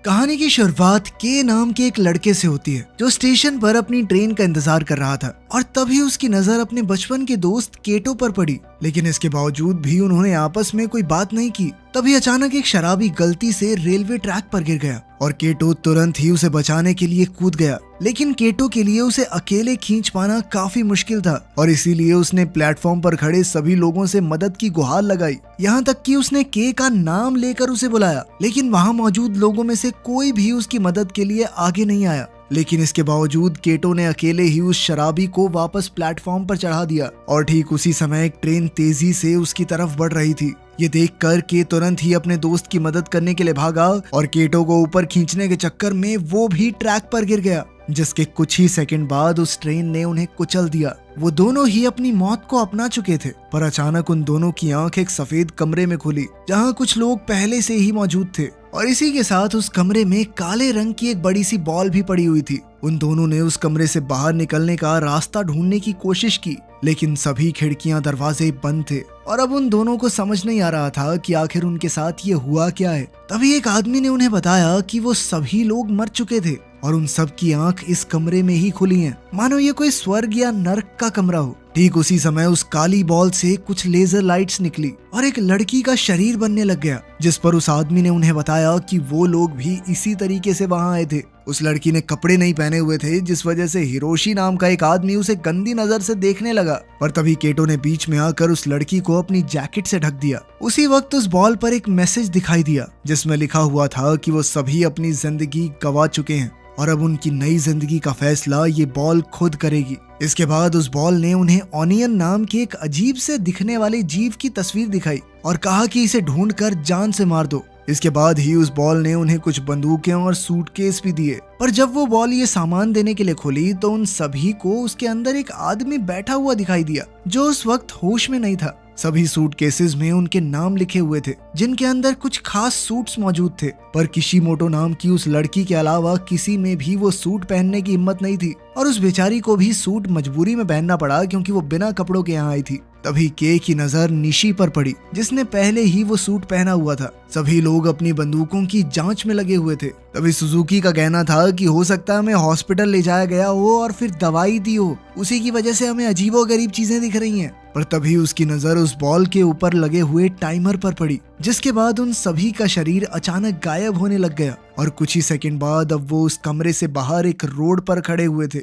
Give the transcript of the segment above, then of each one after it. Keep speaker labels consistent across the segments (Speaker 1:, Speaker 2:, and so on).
Speaker 1: कहानी की शुरुआत के नाम के एक लड़के से होती है जो स्टेशन पर अपनी ट्रेन का इंतजार कर रहा था और तभी उसकी नजर अपने बचपन के दोस्त केटो पर पड़ी। लेकिन इसके बावजूद भी उन्होंने आपस में कोई बात नहीं की। तभी अचानक एक शराबी गलती से रेलवे ट्रैक पर गिर गया और केटो तुरंत ही उसे बचाने के लिए कूद गया। लेकिन केटो के लिए उसे अकेले खींच पाना काफी मुश्किल था और इसीलिए उसने प्लेटफॉर्म पर खड़े सभी लोगों से मदद की गुहार लगाई। यहाँ तक कि उसने के का नाम लेकर उसे बुलाया, लेकिन वहाँ मौजूद लोगों में से कोई भी उसकी मदद के लिए आगे नहीं आया। लेकिन इसके बावजूद केटो ने अकेले ही उस शराबी को वापस प्लेटफॉर्म पर चढ़ा दिया और ठीक उसी समय एक ट्रेन तेजी से उसकी तरफ बढ़ रही थी। ये देखकर के तुरंत ही अपने दोस्त की मदद करने के लिए भागा और केटो को ऊपर खींचने के चक्कर में वो भी ट्रैक पर गिर गया, जिसके कुछ ही सेकंड बाद उस ट्रेन ने उन्हें कुचल दिया। वो दोनों ही अपनी मौत को अपना चुके थे, पर अचानक उन दोनों की आंख एक सफेद कमरे में खुली जहां कुछ लोग पहले से ही मौजूद थे और इसी के साथ उस कमरे में काले रंग की एक बड़ी सी बॉल भी पड़ी हुई थी। उन दोनों ने उस कमरे से बाहर निकलने का रास्ता ढूंढने की कोशिश की, लेकिन सभी खिड़कियां दरवाजे बंद थे और अब उन दोनों को समझ नहीं आ रहा था कि आखिर उनके साथ ये हुआ क्या है। तभी एक आदमी ने उन्हें बताया कि वो सभी लोग मर चुके थे और उन सब की आंख इस कमरे में ही खुली हैं, मानो ये कोई स्वर्ग या नर्क का कमरा हो। ठीक उसी समय उस काली बॉल से कुछ लेजर लाइट्स निकली और एक लड़की का शरीर बनने लग गया, जिस पर उस आदमी ने उन्हें बताया कि वो लोग भी इसी तरीके से वहां आए थे। उस लड़की ने कपड़े नहीं पहने हुए थे, जिस वजह से हिरोशी नाम का एक आदमी उसे गंदी नजर से देखने लगा। पर तभी केटो ने बीच में आकर उस लड़की को अपनी जैकेट से ढक दिया। उसी वक्त उस बॉल पर एक मैसेज दिखाई दिया जिसमें लिखा हुआ था कि वो सभी अपनी जिंदगी गंवा चुके हैं और अब उनकी नई जिंदगी का फैसला ये बॉल खुद करेगी। इसके बाद उस बॉल ने उन्हें ऑनियन नाम के एक अजीब से दिखने वाले जीव की तस्वीर दिखाई और कहा कि इसे ढूंढकर जान से मार दो। इसके बाद ही उस बॉल ने उन्हें कुछ बंदूकें और सूटकेस भी दिए। पर जब वो बॉल ये सामान देने के लिए खोली तो उन सभी को उसके अंदर एक आदमी बैठा हुआ दिखाई दिया जो उस वक्त होश में नहीं था। सभी सूटकेसेस में उनके नाम लिखे हुए थे, जिनके अंदर कुछ खास सूट्स मौजूद थे, पर किशिमोटो नाम की उस लड़की के अलावा किसी में भी वो सूट पहनने की हिम्मत नहीं थी और उस बेचारी को भी सूट मजबूरी में पहनना पड़ा क्योंकि वो बिना कपड़ों के यहाँ आई थी। तभी के की नजर निशी पर पड़ी, जिसने पहले ही वो सूट पहना हुआ था। सभी लोग अपनी बंदूकों की जांच में लगे हुए थे। तभी सुजुकी का कहना था कि हो सकता है हमें हॉस्पिटल ले जाया गया हो और फिर दवाई दी हो, उसी की वजह से हमें अजीबोगरीब चीजें दिख रही हैं। पर तभी उसकी नजर उस बॉल के ऊपर लगे हुए टाइमर पर पड़ी, जिसके बाद उन सभी का शरीर अचानक गायब होने लग गया और कुछ ही सेकंड बाद अब वो उस कमरे से बाहर एक रोड पर खड़े हुए थे।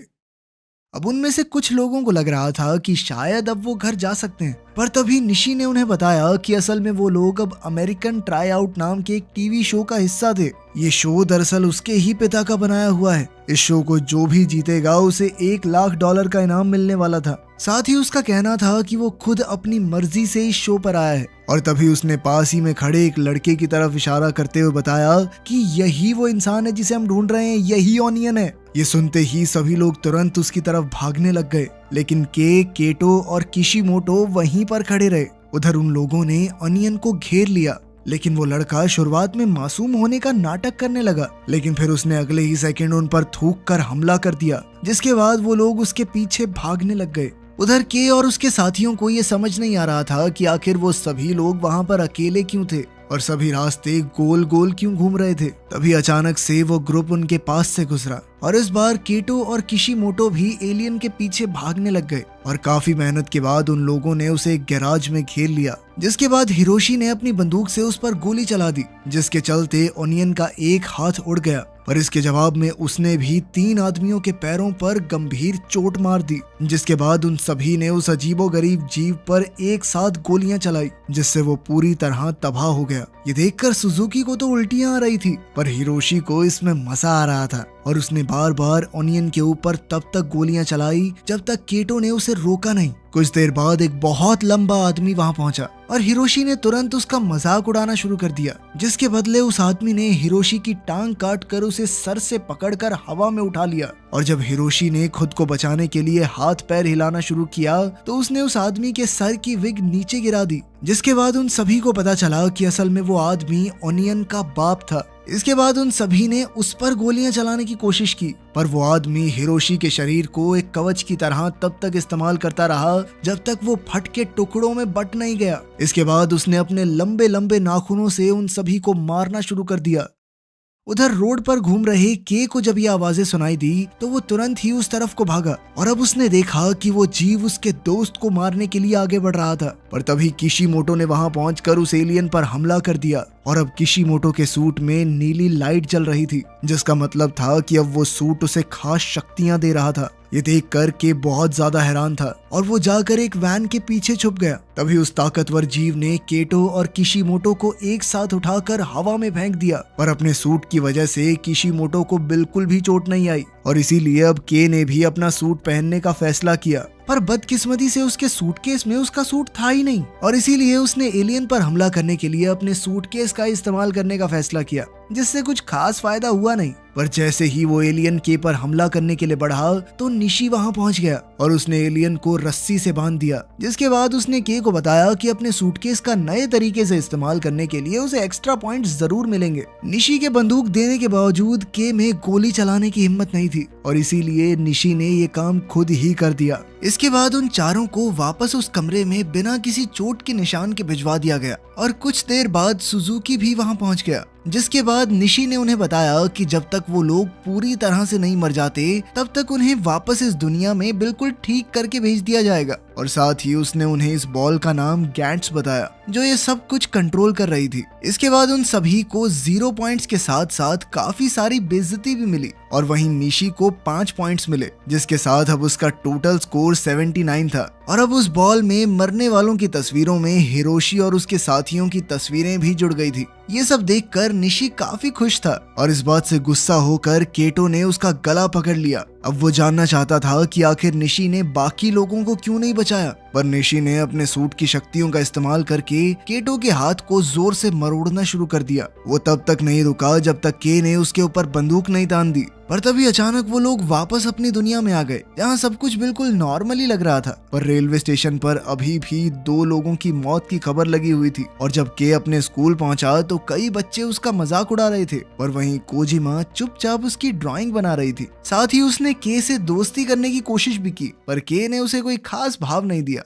Speaker 1: अब उनमें से कुछ लोगों को लग रहा था कि शायद अब वो घर जा सकते हैं, पर तभी निशी ने उन्हें बताया कि असल में वो लोग अब अमेरिकन ट्राई आउट नाम के एक टीवी शो का हिस्सा थे। ये शो दरअसल उसके ही पिता का बनाया हुआ है। इस शो को जो भी जीतेगा उसे $1,00,000 का इनाम मिलने वाला था। साथ ही उसका कहना था कि वो खुद अपनी मर्जी से इस शो पर आया है। और तभी उसने पास ही में खड़े एक लड़के की तरफ इशारा करते हुए बताया कि यही वो इंसान है जिसे हम ढूंढ रहे हैं, यही ऑनियन है। ये सुनते ही सभी लोग तुरंत उसकी तरफ भागने लग गए, लेकिन केटो और किशिमोटो वहीं पर खड़े रहे। उधर उन लोगों ने ऑनियन को घेर लिया, लेकिन वो लड़का शुरुआत में मासूम होने का नाटक करने लगा, लेकिन फिर उसने अगले ही सेकंड उन पर थूक कर हमला कर दिया, जिसके बाद वो लोग उसके पीछे भागने लग गए। उधर के और उसके साथियों को ये समझ नहीं आ रहा था कि आखिर वो सभी लोग वहां पर अकेले क्यों थे और सभी रास्ते गोल गोल क्यों घूम रहे थे। तभी अचानक से वो ग्रुप उनके पास से गुजरा और इस बार केटो और किशिमोटो भी एलियन के पीछे भागने लग गए और काफी मेहनत के बाद उन लोगों ने उसे एक गैराज में घेर लिया, जिसके बाद हिरोशी ने अपनी बंदूक से उस पर गोली चला दी, जिसके चलते ऑनियन का एक हाथ उड़ गया। पर इसके जवाब में उसने भी 3 आदमियों के पैरों पर गंभीर चोट मार दी, जिसके बाद उन सभी ने उस अजीबोगरीब जीव पर एक साथ गोलियां चलाई, जिससे वो पूरी तरह तबाह हो गया। ये देखकर सुजुकी को तो उल्टियां आ रही थी, पर हिरोशी को इसमें मजा आ रहा था और उसने बार बार ऑनियन के ऊपर तब तक गोलियां चलाई जब तक केटो ने उसे रोका नहीं। कुछ देर बाद एक बहुत लंबा आदमी वहां पहुंचा और हिरोशी ने तुरंत उसका मजाक उड़ाना शुरू कर दिया, जिसके बदले उस आदमी ने हिरोशी की टांग काट कर उसे सर से पकड़कर हवा में उठा लिया। और जब हिरोशी ने खुद को बचाने के लिए हाथ पैर हिलाना शुरू किया तो उसने उस आदमी के सर की विग नीचे गिरा दी, जिसके बाद उन सभी को पता चला कि असल में वो आदमी ऑनियन का बाप था। इसके बाद उन सभी ने उस पर गोलियां चलाने की कोशिश की, पर वो आदमी हिरोशी के शरीर को एक कवच की तरह तब तक इस्तेमाल करता रहा जब तक वो फट के टुकड़ों में बट नहीं गया। इसके बाद उसने अपने लंबे लंबे नाखूनों से उन सभी को मारना शुरू कर दिया। उधर रोड पर घूम रहे के को जब ये आवाजें सुनाई दी तो वो तुरंत ही उस तरफ को भागा और अब उसने देखा कि वो जीव उसके दोस्त को मारने के लिए आगे बढ़ रहा था। पर तभी किशिमोटो ने वहां पहुंचकर उस एलियन पर हमला कर दिया और अब किशिमोटो के सूट में नीली लाइट जल रही थी, जिसका मतलब था कि अब वो सूट उसे खास शक्तियां दे रहा था। ये देख कर के बहुत ज्यादा हैरान था और वो जाकर एक वैन के पीछे छुप गया। तभी उस ताकतवर जीव ने केटो और किशिमोटो को एक साथ उठाकर हवा में फेंक दिया, पर अपने सूट की वजह से किशिमोटो को बिल्कुल भी चोट नहीं आई और इसीलिए अब के ने भी अपना सूट पहनने का फैसला किया। पर बदकिस्मती से उसके सूटकेस में उसका सूट था ही नहीं और इसीलिए उसने एलियन पर हमला करने के लिए अपने सूटकेस का इस्तेमाल करने का फैसला किया, जिससे कुछ खास फायदा हुआ नहीं। पर जैसे ही वो एलियन के पर हमला करने के लिए बढ़ा तो निशी वहां पहुंच गया और उसने एलियन को रस्सी से बांध दिया, जिसके बाद उसने के को बताया कि अपने सूटकेस का नए तरीके से इस्तेमाल करने के लिए उसे एक्स्ट्रा पॉइंट्स जरूर मिलेंगे। निशी के बंदूक देने के बावजूद के में गोली चलाने की हिम्मत नहीं थी और इसीलिए निशी ने ये काम खुद ही कर दिया। इसके बाद उन चारों को वापस उस कमरे में बिना किसी चोट के निशान के भिजवा दिया गया और कुछ देर बाद सुजुकी भी वहां पहुंच गया, जिसके बाद निशी ने उन्हें बताया कि जब तक वो लोग पूरी तरह से नहीं मर जाते तब तक उन्हें वापस इस दुनिया में बिल्कुल ठीक करके भेज दिया जाएगा। और साथ ही उसने उन्हें इस बॉल का नाम गैंट्स बताया जो ये सब कुछ कंट्रोल कर रही थी। इसके बाद उन सभी को 0 पॉइंट्स के साथ साथ काफी सारी बेइज्जती भी मिली और वहीं निशी को 5 पॉइंट्स मिले, जिसके साथ अब उसका टोटल स्कोर 79 था। और अब उस बॉल में मरने वालों की तस्वीरों में हिरोशी और उसके साथियों की तस्वीरें भी जुड़ गई थी। ये सब देखकर निशी काफी खुश था और इस बात से गुस्सा होकर केटो ने उसका गला पकड़ लिया। अब वो जानना चाहता था कि आखिर निशी ने बाकी लोगों को क्यों नहीं बचाया, पर निशी ने अपने सूट की शक्तियों का इस्तेमाल करके केटो के हाथ को जोर से मरोड़ना शुरू कर दिया। वो तब तक नहीं रुका जब तक के ने उसके ऊपर बंदूक नहीं तान दी। पर तभी अचानक वो लोग वापस अपनी दुनिया में आ गए जहाँ सब कुछ बिल्कुल नॉर्मली लग रहा था। पर रेलवे स्टेशन पर अभी भी 2 लोगों की मौत की खबर लगी हुई थी और जब के अपने स्कूल पहुंचा तो कई बच्चे उसका मजाक उड़ा रहे थे, पर वहीं कोजिमा चुपचाप उसकी ड्राइंग बना रही थी। साथ ही उसने के से दोस्ती करने की कोशिश भी की, पर के ने उसे कोई खास भाव नहीं दिया।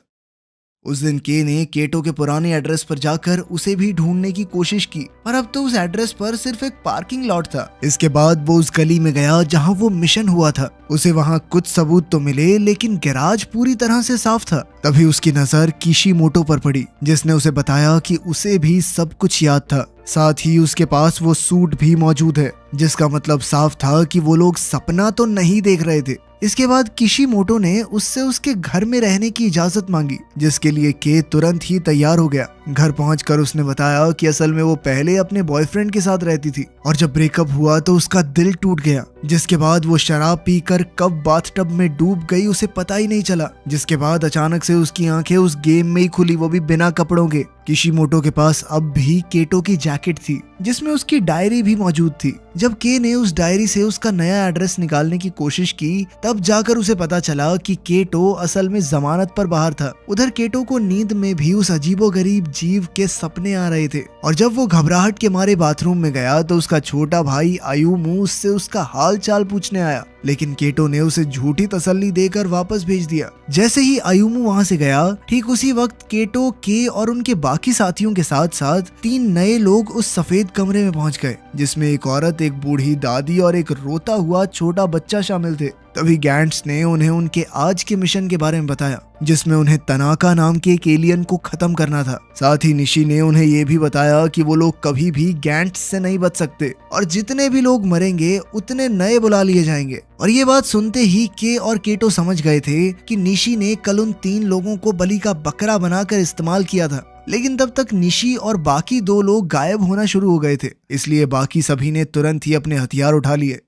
Speaker 1: उस दिन के ने केटो के पुराने एड्रेस पर जाकर उसे भी ढूंढने की कोशिश की, पर अब तो उस एड्रेस पर सिर्फ एक पार्किंग लॉट था। इसके बाद वो उस गली में गया जहां वो मिशन हुआ था। उसे वहां कुछ सबूत तो मिले लेकिन गैराज पूरी तरह से साफ था। तभी उसकी नजर किशिमोटो पर पड़ी, जिसने उसे बताया कि उसे भी सब कुछ याद था। साथ ही उसके पास वो सूट भी मौजूद है, जिसका मतलब साफ था कि वो लोग सपना तो नहीं देख रहे थे। इसके बाद किशिमोटो ने उससे उसके घर में रहने की इजाजत मांगी, जिसके लिए के तुरंत ही तैयार हो गया। घर पहुंचकर उसने बताया कि असल में वो पहले अपने बॉयफ्रेंड के साथ रहती थी और जब ब्रेकअप हुआ तो उसका दिल टूट गया, जिसके बाद वो शराब पीकर कब बाथटब में डूब गई उसे पता ही नहीं चला। जिसके बाद अचानक से उसकी आंखें उस गेम में ही खुली, वो भी बिना कपड़ों के। किशिमोटो के पास अब भी केटो की जैकेट थी जिसमें उसकी डायरी भी मौजूद थी। जब के ने उस डायरी से उसका नया एड्रेस निकालने की कोशिश की तब जाकर उसे पता चला कि केटो असल में जमानत पर बाहर था। उधर केटो को नींद में भी उस अजीबोगरीब जीव के सपने आ रहे थे और जब वो घबराहट के मारे बाथरूम में गया तो उसका छोटा भाई आयुमू उससे उसका हाल चाल पूछने आया, लेकिन केटो ने उसे झूठी तसल्ली देकर वापस भेज दिया। जैसे ही आयुमू वहां से गया ठीक उसी वक्त केटो के और उनके बाकी साथियों के साथ साथ 3 नए लोग उस सफेद कमरे में पहुंच गए, जिसमें एक औरत, एक बूढ़ी दादी और एक रोता हुआ छोटा बच्चा शामिल थे। तभी गैंट्स ने उन्हें उनके आज के मिशन के बारे में बताया, जिसमें उन्हें तनाका नाम के एक एलियन को खत्म करना था। साथ ही निशी ने उन्हें ये भी बताया कि वो लोग कभी भी गैंट्स से नहीं बच सकते और जितने भी लोग मरेंगे उतने नए बुला लिए जाएंगे। और ये बात सुनते ही के और केटो समझ गए थे कि निशी ने कल उन 3 लोगों को बलि का बकरा बनाकर इस्तेमाल किया था, लेकिन तब तक निशी और बाकी 2 लोग गायब होना शुरू हो गए थे, इसलिए बाकी सभी ने तुरंत ही अपने हथियार उठा लिए।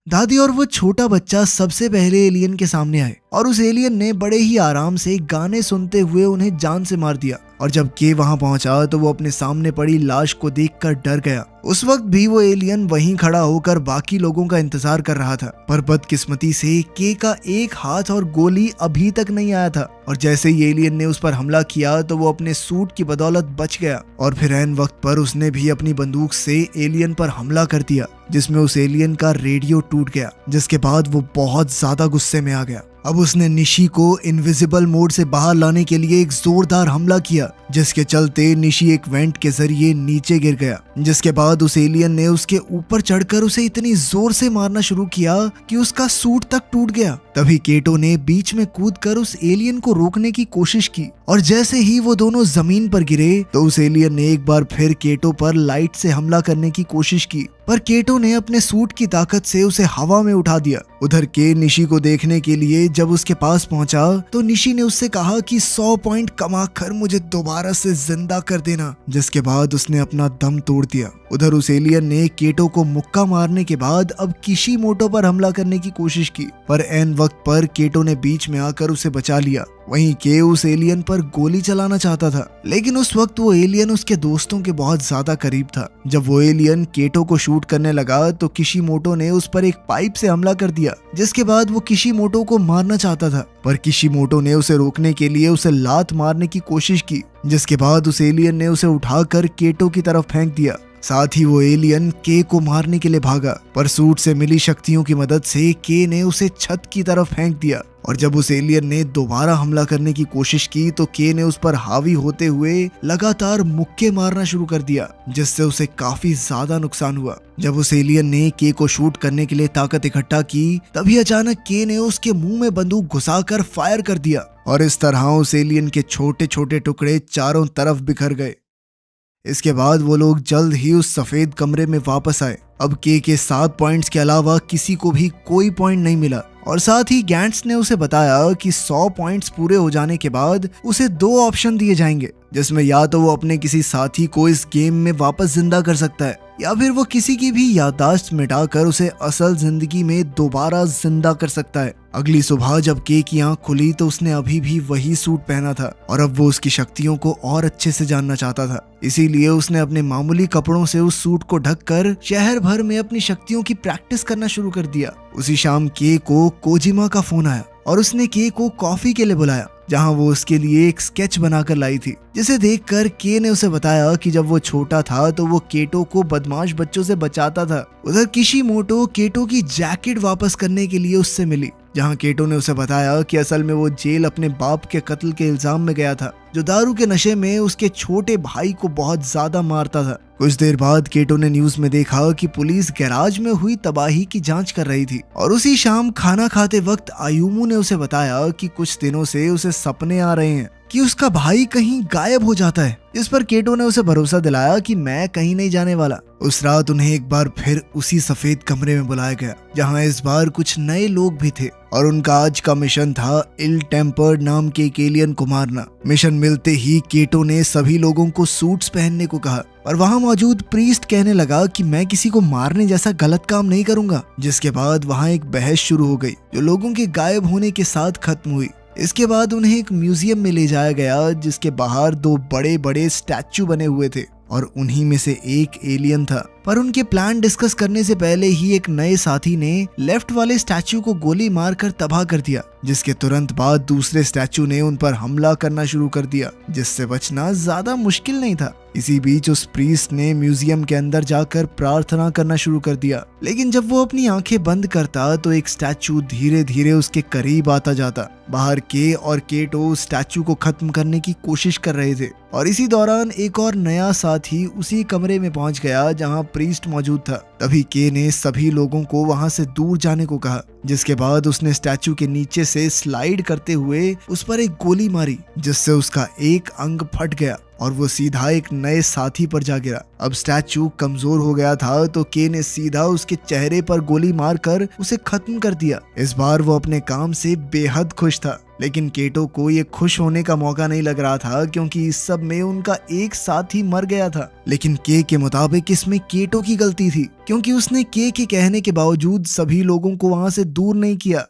Speaker 1: दादी और वो छोटा बच्चा सबसे पहले एलियन के सामने आए और उस एलियन ने बड़े ही आराम से गाने सुनते हुए उन्हें जान से मार दिया। और जब के वहां पहुंचा तो वो अपने सामने पड़ी लाश को देखकर डर गया। उस वक्त भी वो एलियन वहीं खड़ा होकर बाकी लोगों का इंतजार कर रहा था, पर बदकिस्मती से के का एक हाथ और गोली अभी तक नहीं आया था और जैसे ही एलियन ने उस पर हमला किया तो वो अपने सूट की बदौलत बच गया और फिर ऐन वक्त पर उसने भी अपनी बंदूक से एलियन पर हमला कर दिया, जिसमें उस एलियन का रेडियो टूट गया, जिसके बाद वो बहुत ज्यादा गुस्से में आ गया अब उसने निशी को इनविजिबल मोड से बाहर लाने के लिए एक जोरदार हमला किया, जिसके चलते निशी एक वेंट के जरिए नीचे गिर गया। जिसके बाद उस एलियन ने उसके ऊपर चढ़कर उसे इतनी जोर से मारना शुरू किया कि उसका सूट तक टूट गया। तभी केटो ने बीच में कूदकर उस एलियन को रोकने की कोशिश की और जैसे ही वो दोनों जमीन पर गिरे तो उस एलियन ने एक बार फिर केटो पर लाइट से हमला करने की कोशिश की, पर केटो ने अपने सूट की ताकत से उसे हवा में उठा दिया। उधर के निशी को देखने के लिए जब उसके पास पहुंचा तो निशी ने उससे कहा कि 100 पॉइंट कमा कर मुझे दोबारा से जिंदा कर देना, जिसके बाद उसने अपना दम तोड़ दिया। उधर उस एलियन ने केटो को मुक्का मारने के बाद अब किशिमोटो पर हमला करने की कोशिश की, पर एन वक्त पर केटो ने बीच में आकर उसे बचा लिया। वहीं के उस एलियन पर गोली चलाना चाहता था, लेकिन उस वक्त वो एलियन उसके दोस्तों के बहुत ज्यादा करीब था। जब वो एलियन केटो को शूट करने लगा तो किशिमोटो ने उस पर एक पाइप से हमला कर दिया, जिसके बाद वो किशिमोटो को मारना चाहता था, पर किशिमोटो ने उसे रोकने के लिए उसे लात मारने की कोशिश की, जिसके बाद उस एलियन ने उसे उठाकर केटो की तरफ फेंक दिया। साथ ही वो एलियन के को मारने के लिए भागा, पर सूट से मिली शक्तियों की मदद से के ने उसे छत की तरफ फेंक दिया। और जब उस एलियन ने दोबारा हमला करने की कोशिश की तो के ने उस पर हावी होते हुए लगातार मुक्के मारना शुरू कर दिया, जिससे उसे काफी ज्यादा नुकसान हुआ। जब उस एलियन ने के को शूट करने के लिए ताकत इकट्ठा की तभी अचानक के ने उसके मुंह में बंदूक घुसाकर फायर कर दिया और इस तरह उस एलियन के छोटे छोटे टुकड़े चारों तरफ बिखर गए। इसके बाद वो लोग जल्द ही उस सफेद कमरे में वापस आए। अब के 7 पॉइंट्स के अलावा किसी को भी कोई पॉइंट नहीं मिला और साथ ही गैंट्स ने उसे बताया कि 100 पॉइंट्स पूरे हो जाने के बाद उसे 2 ऑप्शन दिए जाएंगे, जिसमें या तो वो अपने किसी साथी को इस गेम में वापस जिंदा कर सकता है या फिर वो किसी की भी याददाश्त मिटाकर उसे असल जिंदगी में दोबारा जिंदा कर सकता है। अगली सुबह जब के की आंख खुली तो उसने अभी भी वही सूट पहना था और अब वो उसकी शक्तियों को और अच्छे से जानना चाहता था। इसीलिए उसने अपने मामूली कपड़ों से उस सूट को ढककर शहर भर में अपनी शक्तियों की प्रैक्टिस करना शुरू कर दिया। उसी शाम के को कोजिमा का फोन आया और उसने के को कॉफी के लिए बुलाया, जहां वो उसके लिए एक स्केच बनाकर लाई थी, जिसे देखकर के ने उसे बताया कि जब वो छोटा था तो वो केटो को बदमाश बच्चों से बचाता था। उधर किशिमोटो केटो की जैकेट वापस करने के लिए उससे मिली, जहां केटो ने उसे बताया कि असल में वो जेल अपने बाप के कत्ल के इल्जाम में गया था, जो दारू के नशे में उसके छोटे भाई को बहुत ज्यादा मारता था। कुछ देर बाद केटो ने न्यूज में देखा कि पुलिस गैराज में हुई तबाही की जांच कर रही थी और उसी शाम खाना खाते वक्त आयुमू ने उसे बताया कि कुछ दिनों से उसे सपने आ रहे हैं कि उसका भाई कहीं गायब हो जाता है। इस पर केटो ने उसे भरोसा दिलाया कि मैं कहीं नहीं जाने वाला। उस रात उन्हें एक बार फिर उसी सफेद कमरे में बुलाया गया, जहां इस बार कुछ नए लोग भी थे और उनका आज का मिशन था इल टेम्पर्ड नाम के एक एलियन को मारना। मिशन मिलते ही केटो ने सभी लोगों को सूट्स पहनने को कहा और वहां मौजूद प्रीस्ट कहने लगा कि मैं किसी को मारने जैसा गलत काम नहीं करूंगा। जिसके बाद वहां एक बहस शुरू हो गई जो लोगों के गायब होने के साथ खत्म हुई। इसके बाद उन्हें एक म्यूजियम में ले जाया गया, जिसके बाहर 2 बड़े बड़े स्टैचू बने हुए थे और उन्हीं में से एक एलियन था। पर उनके प्लान डिस्कस करने से पहले ही एक नए साथी ने लेफ्ट वाले स्टैचू को गोली मारकर तबाह कर दिया, जिसके तुरंत बाद दूसरे स्टैचू ने उन पर हमला करना शुरू कर दिया, जिससे बचना ज्यादा मुश्किल नहीं था। इसी बीच उस प्रीस्ट ने म्यूजियम के अंदर जाकर प्रार्थना करना शुरू कर दिया, लेकिन जब वो अपनी आंखें बंद करता तो एक स्टैचू धीरे धीरे उसके करीब आता जाता। बाहर के और केटो स्टैचू को खत्म करने की कोशिश कर रहे थे और इसी दौरान एक और नया साथी उसी कमरे में पहुंच गया जहां प्रीस्ट मौजूद था। तभी के ने सभी लोगों को वहां से दूर जाने को कहा, जिसके बाद उसने स्टैचू के नीचे से स्लाइड करते हुए उस पर एक गोली मारी, जिससे उसका एक अंग फट गया और वो सीधा एक नए साथी पर जा गिरा। अब स्टैचू कमजोर हो गया था तो के ने सीधा उसके चेहरे पर गोली मारकर उसे खत्म कर दिया। इस बार वो अपने काम से बेहद खुश था, लेकिन केटो को ये खुश होने का मौका नहीं लग रहा था, क्योंकि इस सब में उनका एक साथी मर गया था। लेकिन के मुताबिक इसमें केटो की गलती थी, क्योंकि उसने के कहने के बावजूद सभी लोगों को वहां से दूर नहीं किया।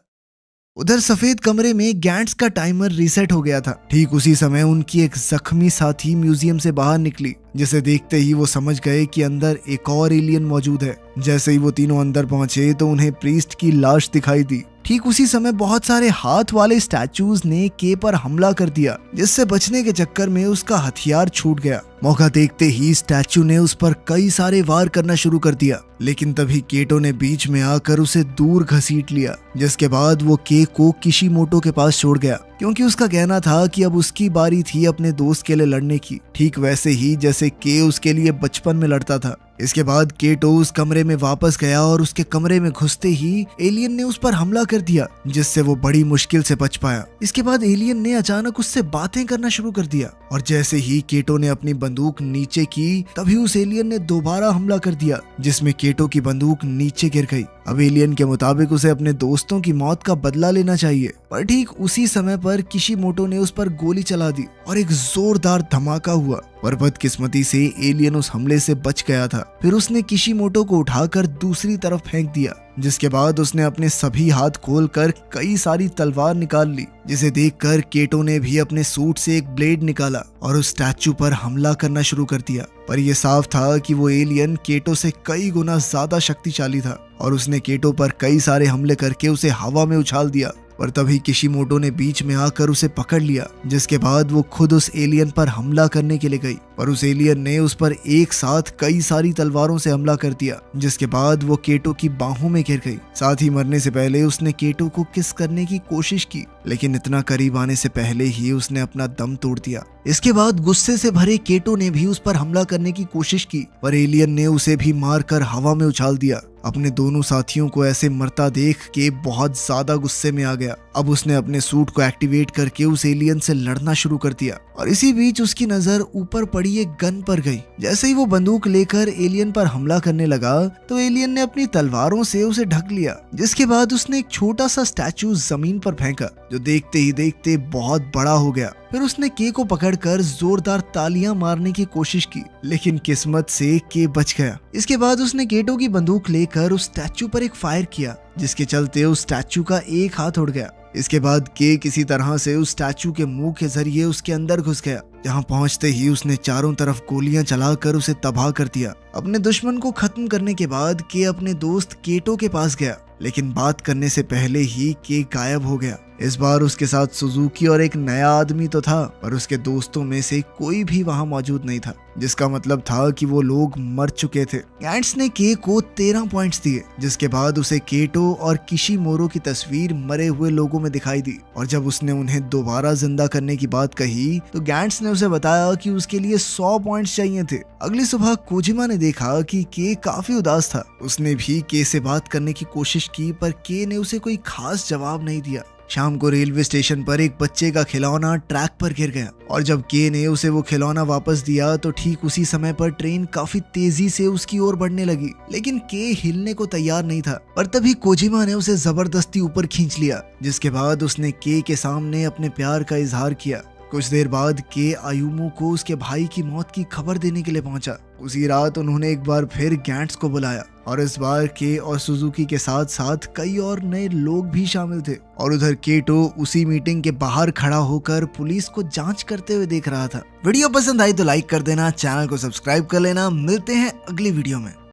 Speaker 1: उधर सफेद कमरे में गैंट्स का टाइमर रीसेट हो गया था। ठीक उसी समय उनकी एक जख्मी साथी म्यूजियम से बाहर निकली, जिसे देखते ही वो समझ गए कि अंदर एक और एलियन मौजूद है। जैसे ही वो तीनों अंदर पहुंचे तो उन्हें प्रीस्ट की लाश दिखाई दी ठीक उसी समय बहुत सारे हाथ वाले स्टैचूज ने के पर हमला कर दिया, जिससे बचने के चक्कर में उसका हथियार छूट गया। मौका देखते ही स्टैचू ने उस पर कई सारे वार करना शुरू कर दिया, लेकिन तभी केटो ने बीच में आकर उसे दूर घसीट लिया, जिसके बाद वो के को किशिमोटो के पास छोड़ गया, क्योंकि उसका कहना था कि अब उसकी बारी थी अपने दोस्त के लिए लड़ने की, ठीक वैसे ही जैसे के उसके लिए बचपन में लड़ता था। इसके बाद केटो उस कमरे में वापस गया और उसके कमरे में घुसते ही एलियन ने उस पर हमला कर दिया, जिससे वो बड़ी मुश्किल से बच पाया। इसके बाद एलियन ने अचानक उससे बातें करना शुरू कर दिया, और जैसे ही केटो ने अपनी बंदूक नीचे की, तभी उस एलियन ने दोबारा हमला कर दिया, जिसमें केटो की बंदूक नीचे गिर गई। अब एलियन के मुताबिक उसे अपने दोस्तों की मौत का बदला लेना चाहिए, पर ठीक उसी समय पर किशिमोटो ने उस पर गोली चला दी और एक जोरदार धमाका हुआ, पर बदकिस्मती से एलियन उस हमले से बच गया था। फिर उसने किशिमोटो को उठाकर दूसरी तरफ फेंक दिया, जिसके बाद उसने अपने सभी हाथ खोलकर कई सारी तलवार निकाल ली, जिसे देखकर केटो ने भी अपने सूट से एक ब्लेड निकाला और उस स्टैचू पर हमला करना शुरू कर दिया। पर यह साफ था कि वो एलियन केटो से कई गुना ज्यादा शक्तिशाली था, और उसने केटो पर कई सारे हमले करके उसे हवा में उछाल दिया। पर तभी किशिमोटो ने बीच में आकर उसे पकड़ लिया, जिसके बाद वो खुद उस एलियन पर हमला करने के लिए गई, पर उस एलियन ने उस पर एक साथ कई सारी तलवारों से हमला कर दिया, जिसके बाद वो केटो की बाहों में गिर गई। साथ ही मरने से पहले उसने केटो को किस करने की कोशिश की, लेकिन इतना करीब आने से पहले ही उसने अपना दम तोड़ दिया। इसके बाद गुस्से से भरे केटो ने भी उस पर हमला करने की कोशिश की, पर एलियन ने उसे भी मारकर हवा में उछाल दिया। अपने दोनों साथियों को ऐसे मरता देख के बहुत ज्यादा गुस्से में आ गया। अब उसने अपने सूट को एक्टिवेट करके उस एलियन से लड़ना शुरू कर दिया, और इसी बीच उसकी नजर ऊपर पड़ी एक गन पर गई। जैसे ही वो बंदूक लेकर एलियन पर हमला करने लगा, तो एलियन ने अपनी तलवारों से उसे ढक लिया, जिसके बाद उसने एक छोटा सा स्टैचू जमीन पर फेंका, जो देखते ही देखते बहुत बड़ा हो गया। फिर उसने के को पकड़कर जोरदार तालियां मारने की कोशिश की, लेकिन किस्मत से के बच गया। इसके बाद उसने केटो की बंदूक लेकर उस स्टैचू पर एक फायर किया, जिसके चलते उस स्टैचू का एक हाथ उड़ गया। इसके बाद के किसी तरह से उस स्टैचू के मुंह के जरिए उसके अंदर घुस गया, जहां पहुंचते ही उसने चारों तरफ गोलियां चलाकर उसे तबाह कर दिया। अपने दुश्मन को खत्म करने के बाद के अपने दोस्त केटो के पास गया, लेकिन बात करने से पहले ही के गायब हो गया। इस बार उसके साथ सुजुकी और एक नया आदमी तो था, पर उसके दोस्तों में से कोई भी वहां मौजूद नहीं था, जिसका मतलब था कि वो लोग मर चुके थे। गैंट्स ने के को 13 पॉइंट्स दिए, जिसके बाद उसे केटो और किशिमोरो की तस्वीर मरे हुए लोगों में दिखाई दी, और जब उसने उन्हें दोबारा जिंदा करने की बात कही, तो गैंट्स ने उसे बताया कि उसके लिए 100 पॉइंट्स चाहिए थे। अगली सुबह कोजिमा ने देखा कि के काफी उदास था। उसने भी के से बात करने की कोशिश की, पर के ने उसे कोई खास जवाब नहीं दिया। शाम को रेलवे स्टेशन पर एक बच्चे का खिलौना ट्रैक पर गिर गया, और जब के ने उसे वो खिलौना वापस दिया, तो ठीक उसी समय पर ट्रेन काफी तेजी से उसकी ओर बढ़ने लगी, लेकिन के हिलने को तैयार नहीं था। पर तभी कोजिमा ने उसे जबरदस्ती ऊपर खींच लिया, जिसके बाद उसने के सामने अपने प्यार का इजहार किया। कुछ देर बाद के आयुमो को उसके भाई की मौत की खबर देने के लिए पहुंचा। उसी रात उन्होंने एक बार फिर गैंट्स को बुलाया, और इस बार के और सुजुकी के साथ साथ कई और नए लोग भी शामिल थे। और उधर केटो उसी मीटिंग के बाहर खड़ा होकर पुलिस को जांच करते हुए देख रहा था। वीडियो पसंद आई तो लाइक कर देना, चैनल को सब्सक्राइब कर लेना। मिलते हैं अगली वीडियो में।